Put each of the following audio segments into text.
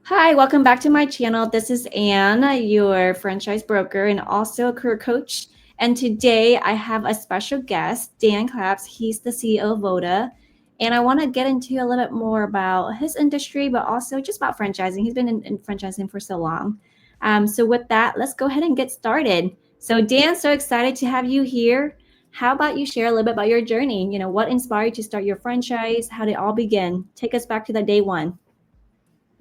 Hi, welcome back to my channel. This is Anne, your franchise broker and also a career coach. And today I have a special guest, Dan Claps. He's the CEO of Voda. And I want to get into a little bit more about his industry, but also just about franchising. He's been in franchising for so long. So with that, let's go ahead and get started. So Dan, so excited to have you here. How about you share a little bit about your journey? What inspired you to start your franchise? How did it all begin? Take us back to the day one.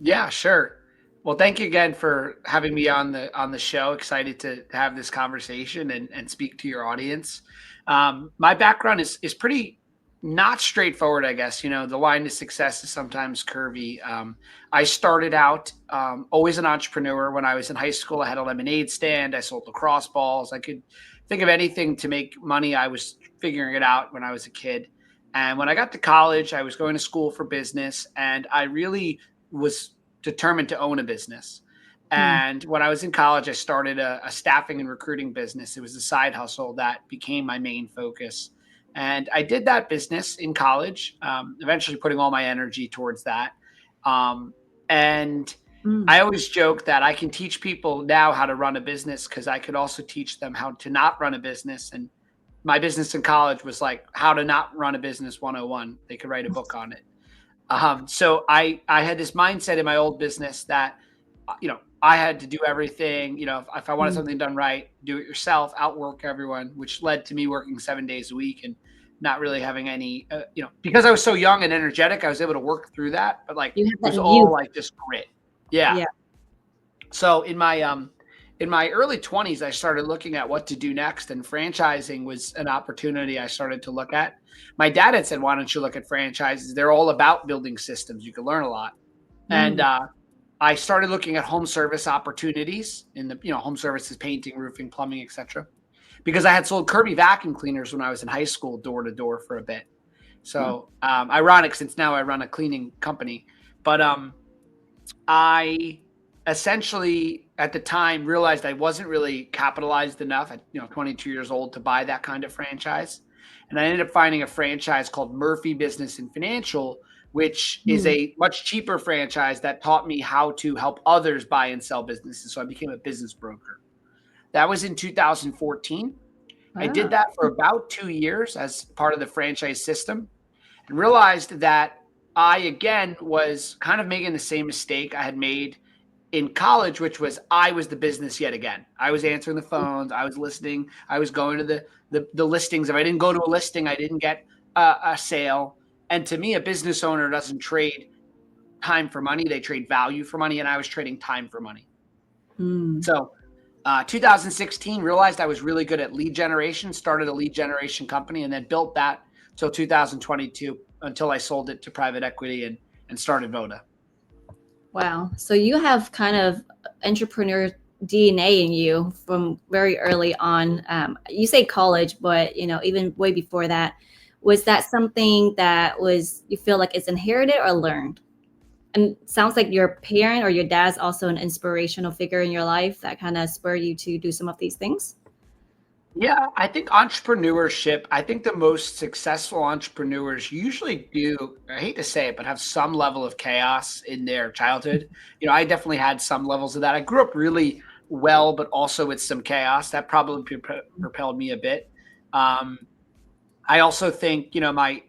Yeah, sure. Well, thank you again for having me on the show. Excited to have this conversation and speak to your audience. My background is pretty not straightforward, I guess. The line to success is sometimes curvy. I started out always an entrepreneur. When I was in high school, I had a lemonade stand. I sold lacrosse balls. I could think of anything to make money. I was figuring it out when I was a kid. And when I got to college, I was going to school for business, and I really was determined to own a business. Hmm. And when I was in college, I started a staffing and recruiting business. It was a side hustle that became my main focus. And I did that business in college, eventually putting all my energy towards that. Um, and Mm. I always joke that I can teach people now how to run a business because I could also teach them how to not run a business. And my business in college was like how to not run a business 101. They could write a book on it. So I had this mindset in my old business that I had to do everything. If I wanted Mm. something done right, do it yourself, outwork everyone, which led to me working 7 days a week and not really having any. Because I was so young and energetic, I was able to work through that. But like You it have was that all youth. like just grit. Yeah. Yeah. So in my early 20s, I started looking at what to do next, and franchising was an opportunity I started to look at. My dad had said, "Why don't you look at franchises? They're all about building systems. You can learn a lot." And Mm. I started looking at home service opportunities in the home services, painting, roofing, plumbing, etc. Because I had sold Kirby vacuum cleaners when I was in high school, door to door for a bit. Huh. So ironic, since now I run a cleaning company. But I essentially at the time realized I wasn't really capitalized enough at 22 years old to buy that kind of franchise. And I ended up finding a franchise called Murphy Business and Financial, which is Mm. a much cheaper franchise that taught me how to help others buy and sell businesses. So I became a business broker. That was in 2014. I did Wow. that for about 2 years as part of the franchise system and realized that I again was kind of making the same mistake I had made in college, which was I was the business yet again. I was answering the phones, I was listening, I was going to the listings. If I didn't go to a listing, I didn't get a sale. And to me, a business owner doesn't trade time for money; they trade value for money. And I was trading time for money. Mm. So 2016, realized I was really good at lead generation, started a lead generation company, and then built that till 2022 until I sold it to private equity and started Voda. Wow. So you have kind of entrepreneur DNA in you from very early on. You say college, but even way before that, was that something that was you feel like it's inherited or learned? And it sounds like your parent or your dad's also an inspirational figure in your life that kind of spurred you to do some of these things. Yeah, I think entrepreneurship, I think the most successful entrepreneurs usually do, I hate to say it, but have some level of chaos in their childhood. I definitely had some levels of that. I grew up really well, but also with some chaos that probably propelled me a bit. Um, I also think, my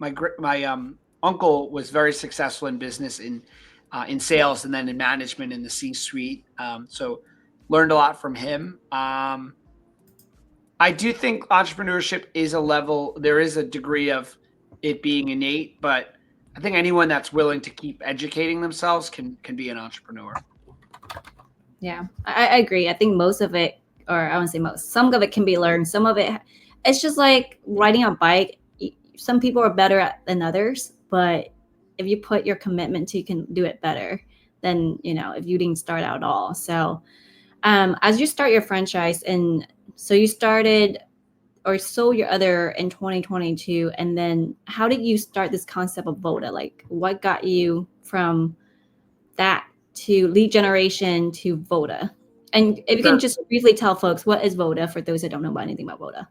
uncle was very successful in business in sales and then in management in the C-suite. So learned a lot from him. I do think entrepreneurship is a level, there is a degree of it being innate, but I think anyone that's willing to keep educating themselves can be an entrepreneur. Yeah, I agree. I think most of it, or I wouldn't say most, some of it can be learned. Some of it, it's just like riding a bike. Some people are better at than others, but if you put your commitment to, you can do it better than if you didn't start out at all. So, as you start your franchise, and so you started or sold your other in 2022, and then how did you start this concept of Voda? Like, what got you from that to lead generation to Voda? And if you can Sure. just briefly tell folks, what is Voda for those that don't know about anything about Voda?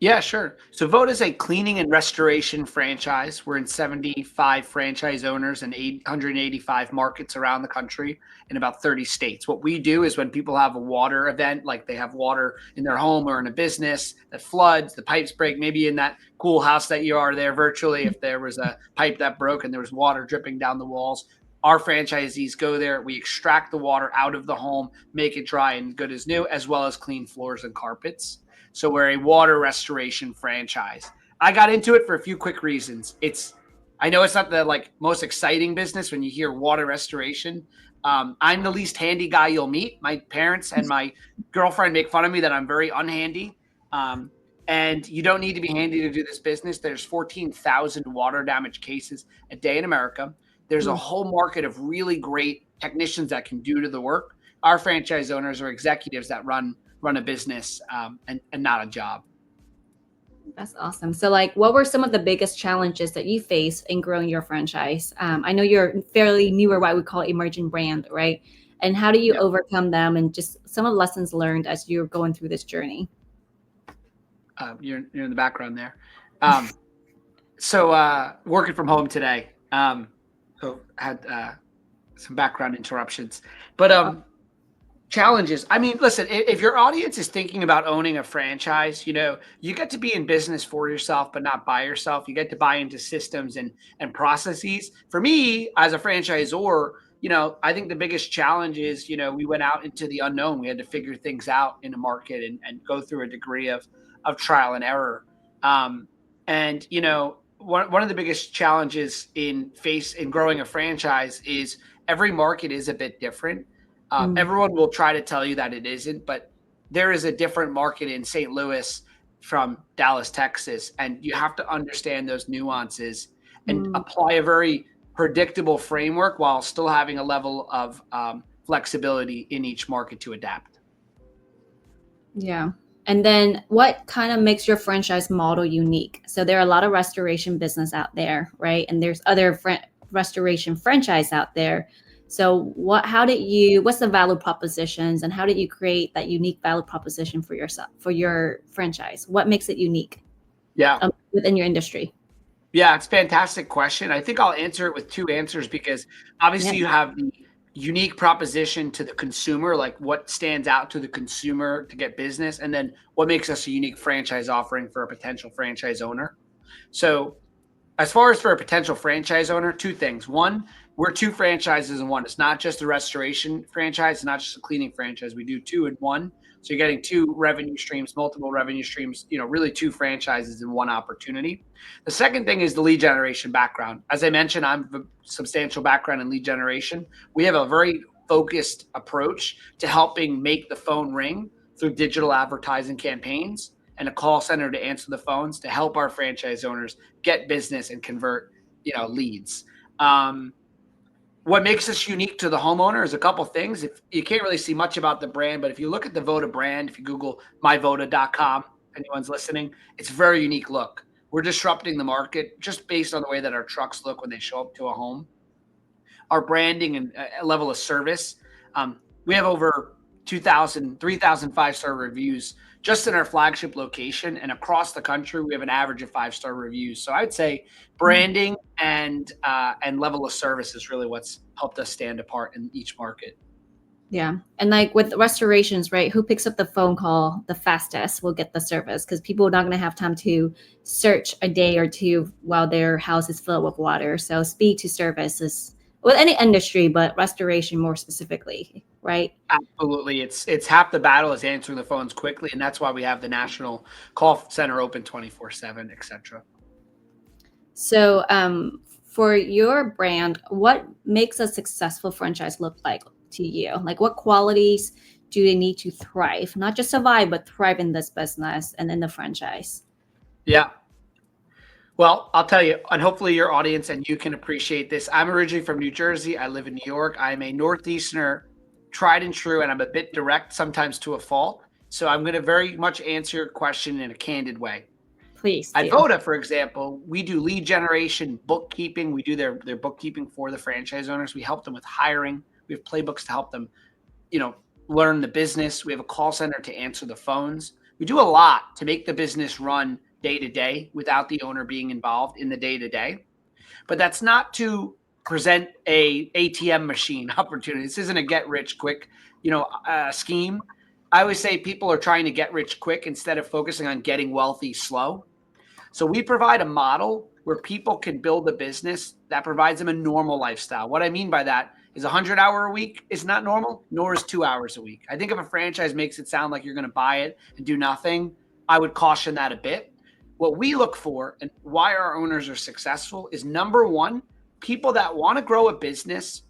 Yeah, sure. So Voda is a cleaning and restoration franchise. We're in 75 franchise owners and 885 markets around the country in about 30 states. What we do is when people have a water event, like they have water in their home or in a business that floods, the pipes break, maybe in that cool house that you are there virtually, if there was a pipe that broke and there was water dripping down the walls, our franchisees go there. We extract the water out of the home, make it dry and good as new, as well as clean floors and carpets. So we're a water restoration franchise. I got into it for a few quick reasons. I know it's not the like most exciting business when you hear water restoration. I'm the least handy guy you'll meet. My parents and my girlfriend make fun of me that I'm very unhandy. Um, and you don't need to be handy to do this business. There's 14,000 water damage cases a day in America. There's a Mm, whole market of really great technicians that can do the work. Our franchise owners are executives that run a business, and not a job. that's awesome. So, like, what were some of the biggest challenges that you faced in growing your franchise? I know you're fairly newer, what we call emerging brand, right? And how do you Yeah, overcome them, and just some of the lessons learned as you're going through this journey? you're in the background there. Um, so working from home today. So had some background interruptions, but challenges. I mean, listen, if your audience is thinking about owning a franchise, you get to be in business for yourself, but not by yourself. You get to buy into systems and processes. For me, as a franchisor, I think the biggest challenge is, we went out into the unknown. We had to figure things out in the market and go through a degree of trial and error. Um, and one of the biggest challenges in growing a franchise is every market is a bit different. Mm, Everyone will try to tell you that it isn't, but there is a different market in St. Louis from Dallas, Texas, and you have to understand those nuances and mm, apply a very predictable framework while still having a level of flexibility in each market to adapt. yeah. And then what kind of makes your franchise model unique? So there are a lot of restoration business out there, right? And there's other restoration franchise out there. So what's the value propositions, and how did you create that unique value proposition for yourself, for your franchise? What makes it unique Yeah. within your industry? Yeah, it's a fantastic question. I think I'll answer it with two answers because Yeah. obviously you have the unique proposition to the consumer, like what stands out to the consumer to get business, and then what makes us a unique franchise offering for a potential franchise owner. So as far as for a potential franchise owner, two things. One, we're two franchises in one. It's not just a restoration franchise, it's not just a cleaning franchise. We do two in one. So you're getting two revenue streams, multiple revenue streams, really two franchises in one opportunity. The second thing is the lead generation background. As I mentioned, I'm a substantial background in lead generation. We have a very focused approach to helping make the phone ring through digital advertising campaigns and a call center to answer the phones to help our franchise owners get business and convert, leads. Um, what makes us unique to the homeowner is a couple things. If you can't really see much about the brand, but if you look at the Voda brand, if you Google myvoda.com, if anyone's listening, it's a very unique look. We're disrupting the market just based on the way that our trucks look when they show up to a home, our branding and level of service. We have over 2,000, 3,000 five-star reviews just in our flagship location. And across the country, we have an average of five-star reviews. So I'd say branding and level of service is really what's helped us stand apart in each market. Yeah. And like with restorations, right? Who picks up the phone call the fastest will get the service, because people are not going to have time to search a day or two while their house is filled with water. So speed to service is with any industry, but restoration more specifically, right? Absolutely. It's half the battle is answering the phones quickly. And that's why we have the national call center open 24/7, et cetera. So for your brand, what makes a successful franchise look like to you? Like what qualities do they need to thrive, not just survive, but thrive in this business and in the franchise? Yeah. Well, I'll tell you, and hopefully your audience and you can appreciate this. I'm originally from New Jersey. I live in New York. I'm a Northeasterner, tried and true, and I'm a bit direct, sometimes to a fault. So I'm going to very much answer your question in a candid way. Please At do. Voda, for example, we do lead generation, bookkeeping. We do their bookkeeping for the franchise owners. We help them with hiring. We have playbooks to help them, you know, learn the business. We have a call center to answer the phones. We do a lot to make the business run day to day without the owner being involved in the day to day. But that's not to present a ATM machine opportunity. This isn't a get rich quick, scheme. I always say people are trying to get rich quick instead of focusing on getting wealthy slow. So we provide a model where people can build a business that provides them a normal lifestyle. What I mean by that is 100-hour a week is not normal, nor is 2 hours a week. I think if a franchise makes it sound like you're going to buy it and do nothing, I would caution that a bit. What we look for and why our owners are successful is, number one, people that want to grow a business,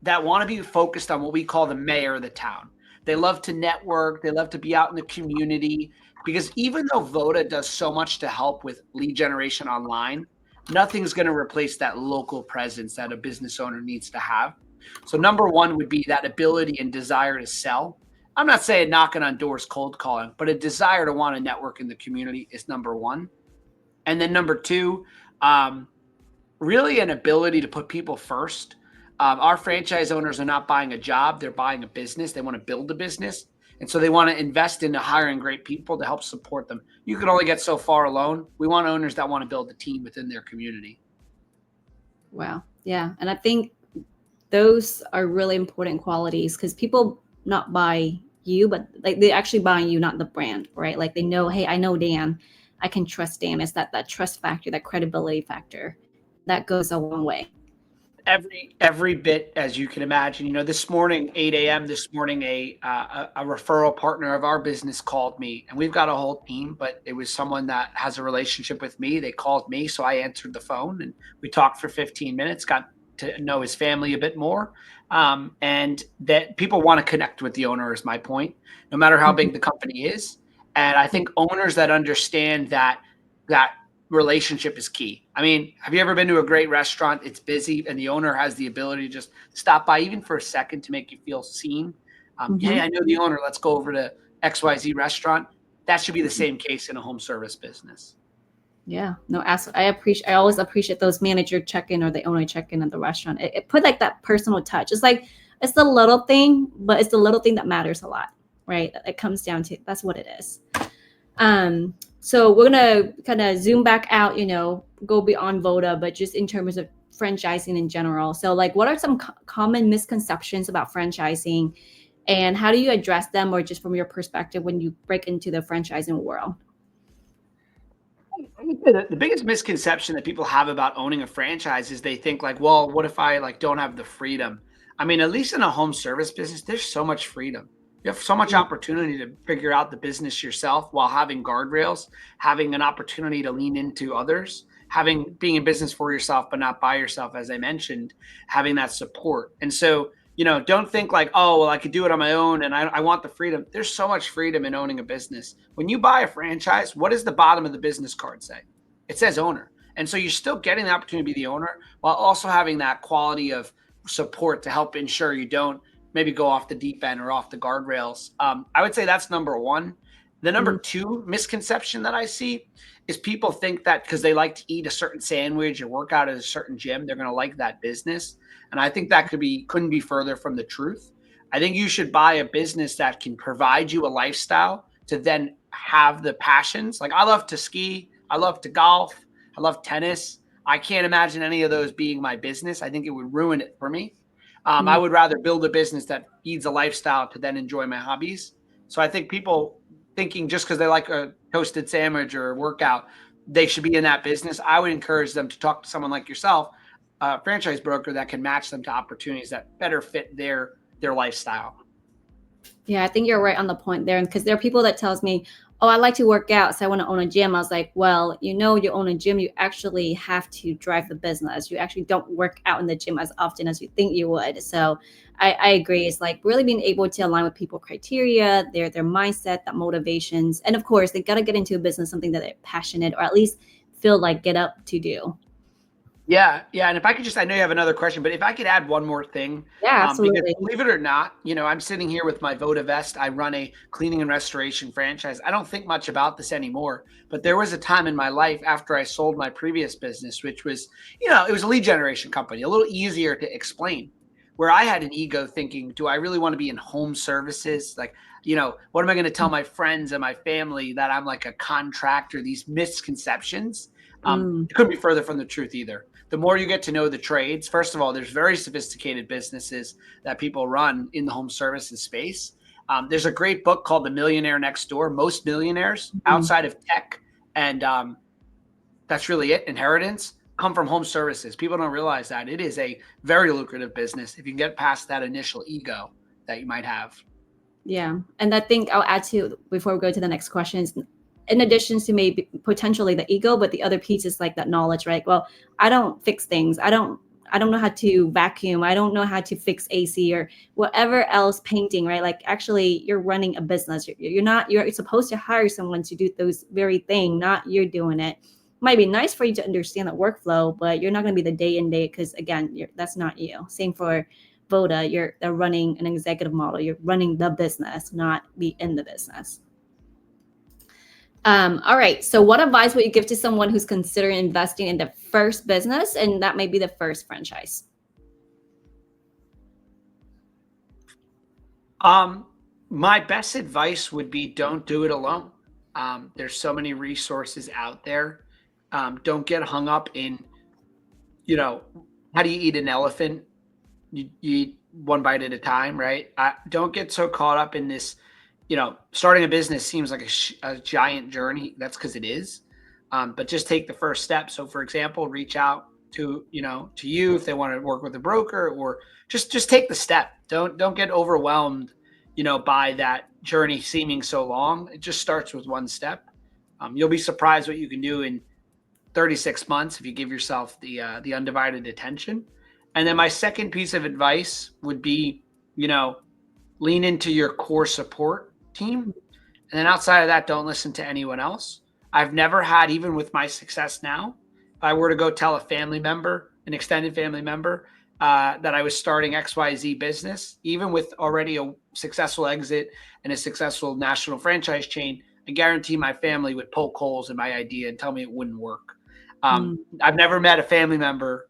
that want to be focused on what we call the mayor of the town. They love to network. They love to be out in the community, because even though Voda does so much to help with lead generation online, nothing's going to replace that local presence that a business owner needs to have. So number one would be that ability and desire to sell. I'm not saying knocking on doors, cold calling, but a desire to want to network in the community is number one. And then number two, really an ability to put people first. Our franchise owners are not buying a job, they're buying a business. They want to build a business. And so they want to invest into hiring great people to help support them. You can only get so far alone. We want owners that want to build a team within their community. Wow. Yeah. And I think those are really important qualities, because people not buy you, but like they actually buy you, not the brand, right? Like they know, hey, I know Dan, I can trust Dan. It's that trust factor, that credibility factor that goes a long way. Every bit, as you can imagine. This morning, 8 a.m. this morning, a referral partner of our business called me, and we've got a whole team, but it was someone that has a relationship with me. They called me, so I answered the phone, and we talked for 15 minutes, got to know his family a bit more. And that people want to connect with the owner is my point, no matter how big the company is. And I think owners that understand that relationship is key. I mean, have you ever been to a great restaurant? It's busy, and the owner has the ability to just stop by even for a second to make you feel seen. Hey, I know the owner. Let's go over to XYZ restaurant. That should be the same case in a home service business. Yeah, no, I always appreciate those manager check-in or the owner check-in at the restaurant. It put like that personal touch. It's like, it's the little thing, but it's the little thing that matters a lot, right? It comes down to, that's what it is. So we're gonna kind of zoom back out, go beyond Voda, but just in terms of franchising in general. So like, what are some common misconceptions about franchising, and how do you address them, or just from your perspective when you break into the franchising world? The biggest misconception that people have about owning a franchise is they think like, well, what if I like don't have the freedom? I mean, at least in a home service business, there's so much freedom. You have so much opportunity to figure out the business yourself while having guardrails, having an opportunity to lean into others, being in business for yourself, but not by yourself, as I mentioned, having that support. And so, don't think like, oh, well, I could do it on my own and I want the freedom. There's so much freedom in owning a business. When you buy a franchise, what does the bottom of the business card say? It says owner. And so you're still getting the opportunity to be the owner while also having that quality of support to help ensure you don't maybe go off the deep end or off the guardrails. I would say that's number one. The number two misconception that I see is people think that because they like to eat a certain sandwich or work out at a certain gym, they're going to like that business. And I think that couldn't be further from the truth. I think you should buy a business that can provide you a lifestyle to then have the passions. Like I love to ski. I love to golf. I love tennis. I can't imagine any of those being my business. I think it would ruin it for me. I would rather build a business that feeds a lifestyle to then enjoy my hobbies. So I think people thinking just because they like a toasted sandwich or a workout, they should be in that business. I would encourage them to talk to someone like yourself, a franchise broker that can match them to opportunities that better fit their lifestyle. Yeah, I think you're right on the point there. Because there are people that tells me, oh, I like to work out, so I want to own a gym. I was like, well, you own a gym, you actually have to drive the business. You actually don't work out in the gym as often as you think you would. So I agree. It's like really being able to align with people criteria, their mindset, that motivations. And of course, they got to get into a business, something that they're passionate or at least feel like get up to do. Yeah. And if I could I know you have another question, but if I could add one more thing. Yeah, absolutely. Because believe it or not, I'm sitting here with my Voda vest. I run a cleaning and restoration franchise. I don't think much about this anymore, but there was a time in my life after I sold my previous business, which was, it was a lead generation company, a little easier to explain. where I had an ego thinking, do I really want to be in home services? Like, what am I going to tell my friends and my family that I'm like a contractor? These misconceptions. Mm, It couldn't be further from the truth either. The more you get to know the trades, first of all, there's very sophisticated businesses that people run in the home services space. There's a great book called The Millionaire Next Door. Most millionaires mm. outside of tech and that's really it, inheritance, come from home services. People don't realize that it is a very lucrative business if you can get past that initial ego that you might have. Yeah. And I think I'll add to before we go to the next question is in addition to maybe potentially the ego, but the other piece is like that knowledge, right? Well, I don't fix things. I don't know how to vacuum. I don't know how to fix AC or whatever else painting, right? Like actually you're running a business. You're supposed to hire someone to do those very thing, not you're doing it. Might be nice for you to understand the workflow, but you're not going to be the day in day because again, that's not you. Same for Voda, they're running an executive model. You're running the business, not be in the business. All right. So, what advice would you give to someone who's considering investing in the first business, and that may be the first franchise? My best advice would be don't do it alone. There's so many resources out there. Don't get hung up in, you know, how do you eat an elephant? You eat one bite at a time, right? Don't get so caught up in this. Starting a business seems like a giant journey. That's because it is. But just take the first step. So, for example, reach out to you if they want to work with a broker, or just take the step. Don't get overwhelmed, by that journey seeming so long. It just starts with one step. You'll be surprised what you can do in 36 months if you give yourself the undivided attention. And then my second piece of advice would be, lean into your core support team. And then outside of that, don't listen to anyone else. I've never had, even with my success now, if I were to go tell a family member, an extended family member, that I was starting XYZ business, even with already a successful exit and a successful national franchise chain, I guarantee my family would poke holes in my idea and tell me it wouldn't work. Mm. I've never met a family member,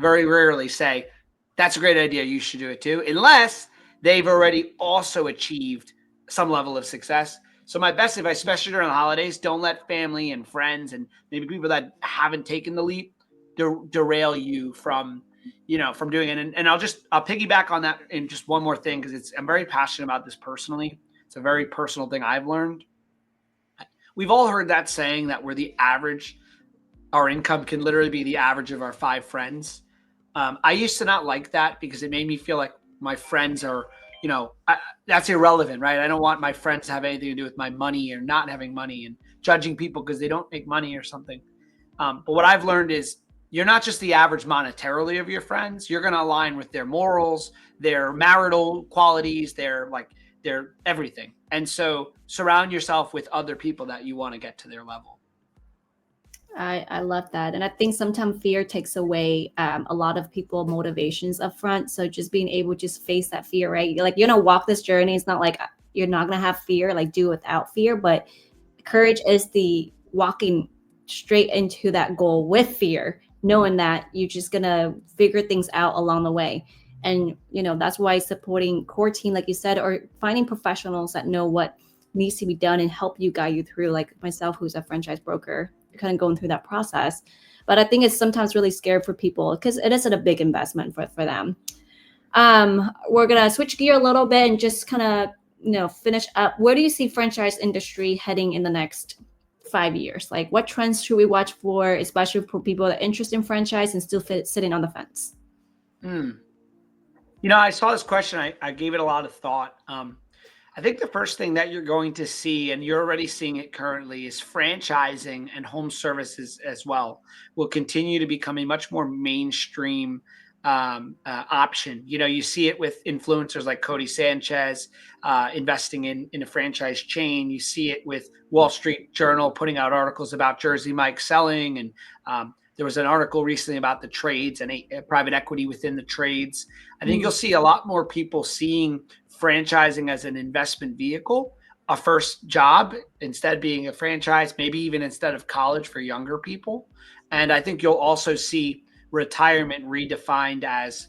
very rarely, say, that's a great idea, you should do it too, unless they've already also achieved some level of success. So my best advice, especially during the holidays, don't let family and friends and maybe people that haven't taken the leap derail you from doing it. And I'll piggyback on that in just one more thing, because I'm very passionate about this personally. It's a very personal thing I've learned. We've all heard that saying that we're the average. Our income can literally be the average of our 5 friends. I used to not like that because it made me feel like my friends are, that's irrelevant, right? I don't want my friends to have anything to do with my money or not having money and judging people because they don't make money or something. But what I've learned is you're not just the average monetarily of your friends. You're going to align with their morals, their marital qualities, their everything. And so surround yourself with other people that you want to get to their level. I love that. And I think sometimes fear takes away a lot of people motivations up front. So just being able to just face that fear, right? You're like, walk this journey. It's not like you're not going to have fear, like do without fear, but courage is the walking straight into that goal with fear, knowing that you're just going to figure things out along the way. And, that's why supporting core team, like you said, or finding professionals that know what needs to be done and help you guide you through, like myself, who's a franchise broker, kind of going through that process. But I think it's sometimes really scary for people because it isn't a big investment for them. We're gonna switch gear a little bit and just kind of finish up. Where do you see franchise industry heading in the next 5 years? Like what trends should we watch for, especially for people that are interested in franchise and still sitting on the fence? I saw this question. I gave it a lot of thought. I think the first thing that you're going to see, and you're already seeing it currently, is franchising and home services as well will continue to become a much more mainstream option. You see it with influencers like Cody Sanchez investing in a franchise chain. You see it with Wall Street Journal putting out articles about Jersey Mike selling, and there was an article recently about the trades and a private equity within the trades. I think you'll see a lot more people seeing franchising as an investment vehicle, a first job, instead being a franchise, maybe even instead of college for younger people. And I think you'll also see retirement redefined as,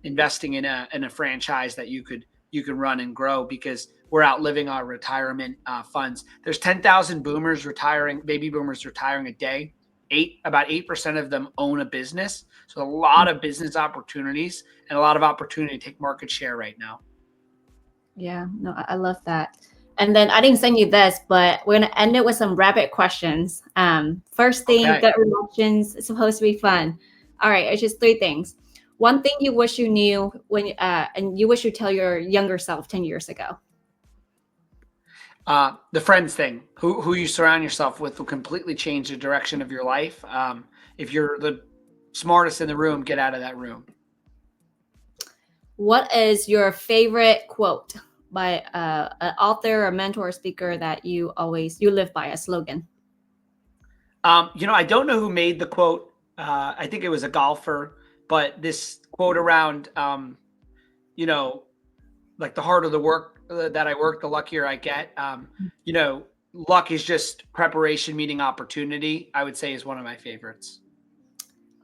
investing in a franchise that you could run and grow, because we're outliving our retirement funds. There's 10,000 baby boomers retiring a day. About 8% of them own a business. So a lot of business opportunities and a lot of opportunity to take market share right now. Yeah, no, I love that. And then I didn't send you this, but we're gonna end it with some rapid questions. First thing, Okay. gut reactions. It's supposed to be fun. All right, it's just 3 things. One thing you wish you knew when, and you wish you tell your younger self 10 years ago. The friends thing. Who you surround yourself with will completely change the direction of your life. If you're the smartest in the room, get out of that room. What is your favorite quote by an author or mentor or speaker that you live by, a slogan? I don't know who made the quote. I think it was a golfer, but this quote around, like the harder the work that I work, the luckier I get. Luck is just preparation meeting opportunity, I would say, is one of my favorites.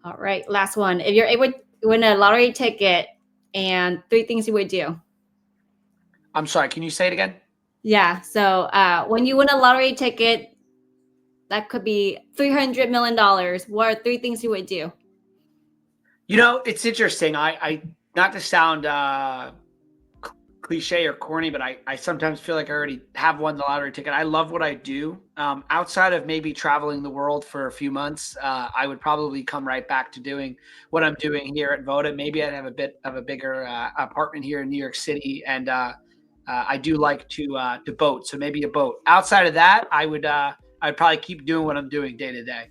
All right, last one. If you're able to win a lottery ticket, and 3 things you would do. I'm sorry, can you say it again? Yeah. So when you win a lottery ticket, that could be $300 million. What are 3 things you would do? It's interesting. I not to sound cliche or corny, but I sometimes feel like I already have won the lottery ticket. I love what I do. Outside of maybe traveling the world for a few months, I would probably come right back to doing what I'm doing here at Voda. Maybe I'd have a bit of a bigger apartment here in New York City, and I do like to boat, so maybe a boat. Outside of that, I'd probably keep doing what I'm doing day to day.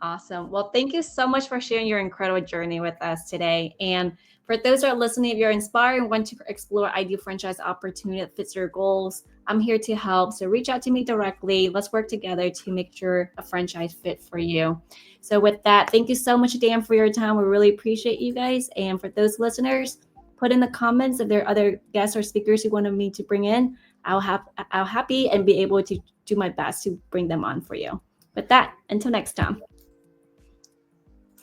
Awesome. Well, thank you so much for sharing your incredible journey with us today. And for those who are listening, if you're inspired and want to explore ideal franchise opportunity that fits your goals, I'm here to help. So reach out to me directly. Let's work together to make sure a franchise fit for you. So with that, thank you so much, Dan, for your time. We really appreciate you guys. And for those listeners, put in the comments if there are other guests or speakers you wanted me to bring in. I'll happy and be able to do my best to bring them on for you. With that, until next time.